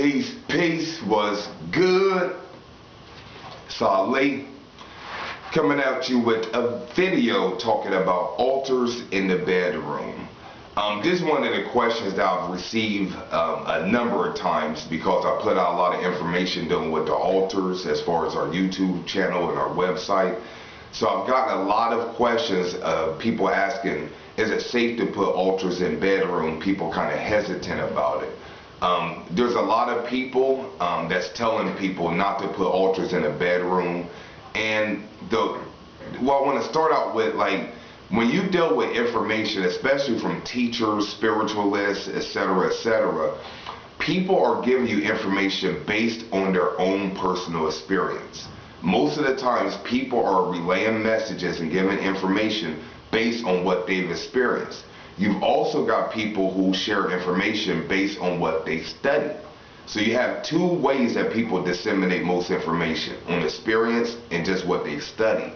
Peace was good. Saleh coming at you with a video talking about altars in the bedroom. This is one of the questions that I've received a number of times because I put out a lot of information dealing with the altars as far as our YouTube channel and our website. So I've gotten a lot of questions of people asking, is it safe to put altars in bedroom? People kind of hesitant about it. There's a lot of people that's telling people not to put altars in a bedroom. And I want to start out with, like, when you deal with information, especially from teachers, spiritualists, etc., people are giving you information based on their own personal experience. Most of the times people are relaying messages and giving information based on what they've experienced. You've also got people who share information based on what they study. So you have two ways that people disseminate most information: on experience and just what they study.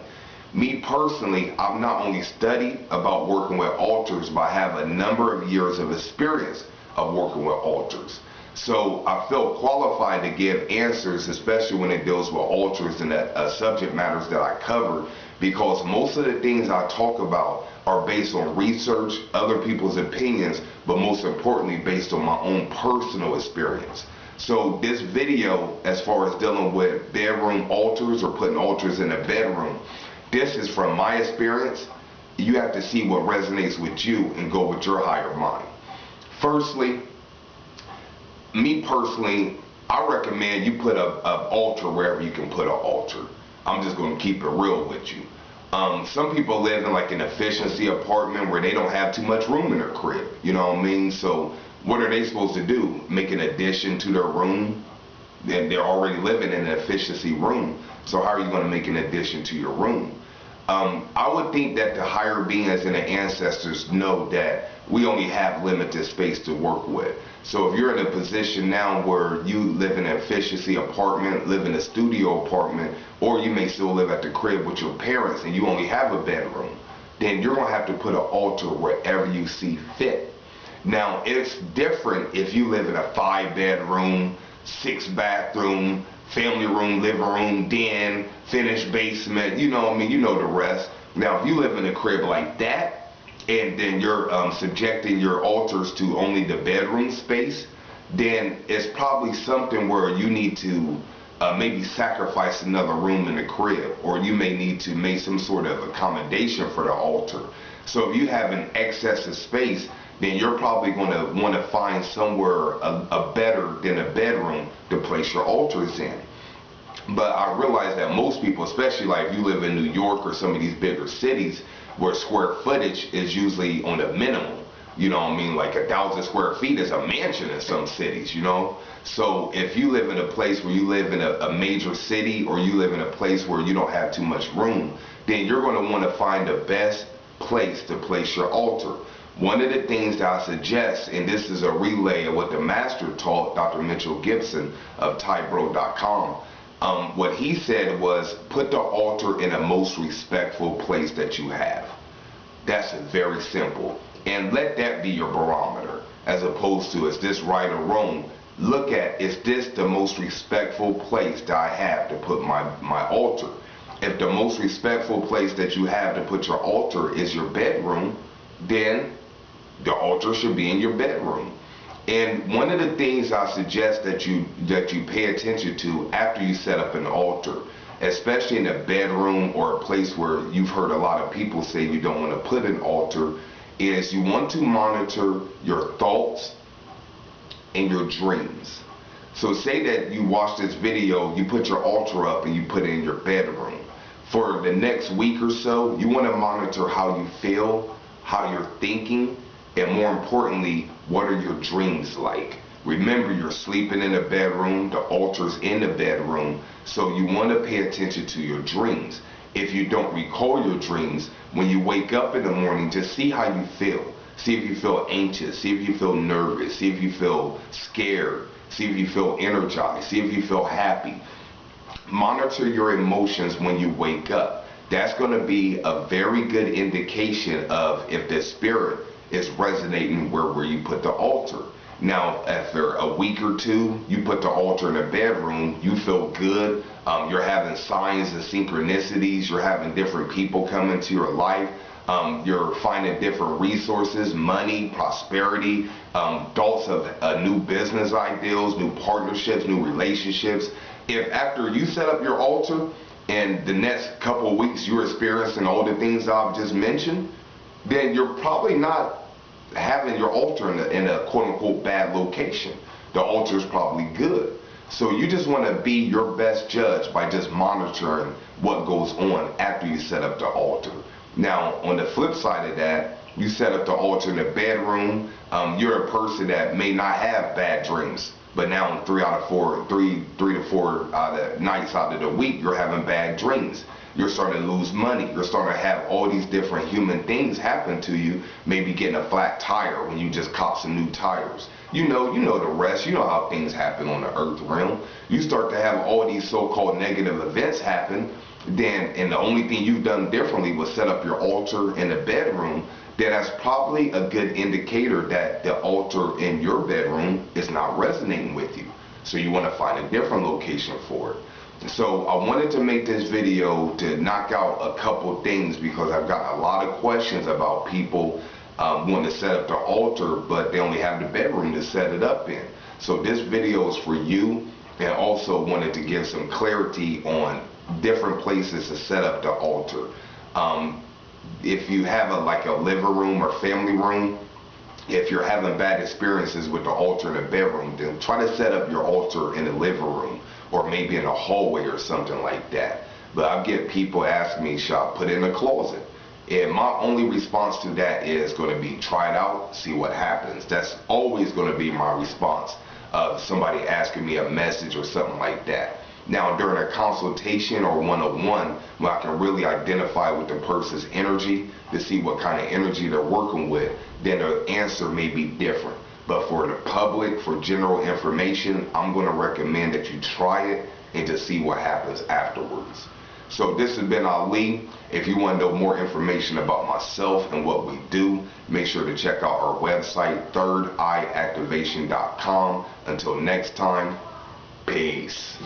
Me personally, I've not only studied about working with altars, but I have a number of years of experience of working with altars. So I feel qualified to give answers, especially when it deals with altars and subject matters that I cover, because most of the things I talk about are based on research, other people's opinions, but most importantly based on my own personal experience. So this video, as far as dealing with bedroom altars or putting altars in a bedroom, this is from my experience. You have to see what resonates with you and go with your higher mind. Firstly, me personally, I recommend you put an altar wherever you can put an altar. I'm just going to keep it real with you. Some people live in like an efficiency apartment where they don't have too much room in their crib. You know what I mean? So what are they supposed to do? Make an addition to their room? They're already living in an efficiency room. So how are you going to make an addition to your room? I would think that the higher beings and the ancestors know that we only have limited space to work with. So if you're in a position now where you live in an efficiency apartment, live in a studio apartment, or you may still live at the crib with your parents and you only have a bedroom, then you're going to have to put an altar wherever you see fit. Now, it's different if you live in a 5-bedroom, 6-bathroom, family room, living room, den, finished basement, you know what I mean, you know the rest. Now, if you live in a crib like that, and then you're subjecting your altars to only the bedroom space, then it's probably something where you need to maybe sacrifice another room in the crib, or you may need to make some sort of accommodation for the altar. So if you have an excess of space, then you're probably going to want to find somewhere better than a bedroom to place your altars in. But I realize that most people, especially like if you live in New York or some of these bigger cities where square footage is usually on a minimum, you know what I mean, like 1,000 square feet is a mansion in some cities, you know. So if you live in a place where you live in a major city, or you live in a place where you don't have too much room, then you're going to want to find the best place to place your altar. One of the things that I suggest, and this is a relay of what the master taught, Dr. Mitchell Gibson of Tybro.com, what he said was, put the altar in a most respectful place that you have. That's very simple. And let that be your barometer, as opposed to, is this right or wrong? Look at, is this the most respectful place that I have to put my altar? If the most respectful place that you have to put your altar is your bedroom, then the altar should be in your bedroom. And one of the things I suggest that you pay attention to after you set up an altar, especially in a bedroom or a place where you've heard a lot of people say you don't want to put an altar, is you want to monitor your thoughts and your dreams. So say that you watch this video, you put your altar up and you put it in your bedroom. For the next week or so, you want to monitor how you feel, how you're thinking, and more importantly, what are your dreams like? Remember, you're sleeping in a bedroom, the altar's in the bedroom, so you want to pay attention to your dreams. If you don't recall your dreams, when you wake up in the morning, just see how you feel. See if you feel anxious, see if you feel nervous, see if you feel scared, see if you feel energized, see if you feel happy. Monitor your emotions when you wake up. That's going to be a very good indication of if the spirit is resonating where you put the altar. Now, after a week or two, you put the altar in the bedroom, you feel good. You're having signs and synchronicities. You're having different people come into your life. You're finding different resources, money, prosperity, thoughts of new business ideals, new partnerships, new relationships. If after you set up your altar and the next couple of weeks you're experiencing all the things I've just mentioned, then you're probably not having your altar in a quote-unquote bad location. The altar is probably good. So you just want to be your best judge by just monitoring what goes on after you set up the altar. Now, on the flip side of that, you set up the altar in the bedroom. You're a person that may not have bad dreams, but now three to four nights out of the week, you're having bad dreams. You're starting to lose money. You're starting to have all these different human things happen to you. Maybe getting a flat tire when you just cop some new tires. You know the rest. You know how things happen on the earth realm. You start to have all these so-called negative events happen. Then, and the only thing you've done differently was set up your altar in the bedroom. Then that's probably a good indicator that the altar in your bedroom is not resonating with you. So you want to find a different location for it. So I wanted to make this video to knock out a couple things because I've got a lot of questions about people wanting to set up their altar, but they only have the bedroom to set it up in. So this video is for you, and also wanted to give some clarity on different places to set up the altar. If you have like a living room or family room, if you're having bad experiences with the altar in the bedroom, then try to set up your altar in the living room or maybe in a hallway or something like that. But I get people asking me, should I put it in a closet? And my only response to that is going to be try it out, see what happens. That's always going to be my response of somebody asking me a message or something like that. Now, during a consultation or one-on-one, when I can really identify with the person's energy to see what kind of energy they're working with, then the answer may be different. But for the public, for general information, I'm going to recommend that you try it and to see what happens afterwards. So this has been Ali. If you want to know more information about myself and what we do, make sure to check out our website, thirdeyeactivation.com. Until next time, peace.